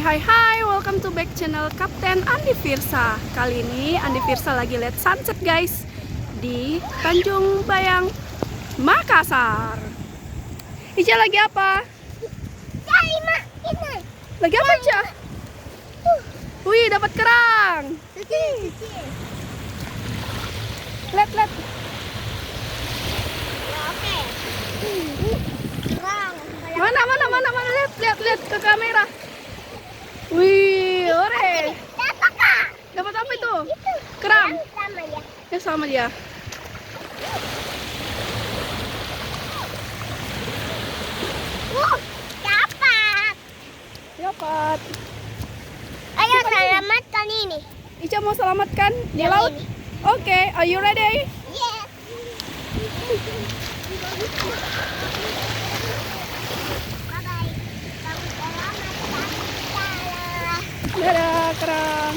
Hai hai, welcome to back channel Kapten Andi Firsa. Kali ini Andi Firsa lagi lihat sunset guys di Tanjung Bayang, Makassar. Ica lagi apa? Lagi apa Ica? Wih, dapat kerang. Lihat. Mana, lihat ke kamera. Wih, ore. Dapat apa itu? Kerang. Ya sama dia. Dapat. Ayo selamatkan ini. Ica mau selamatkan di laut. Oke, are you ready? Yes. Bye bye. Kamu selamatkan kita. Dadah, kerang.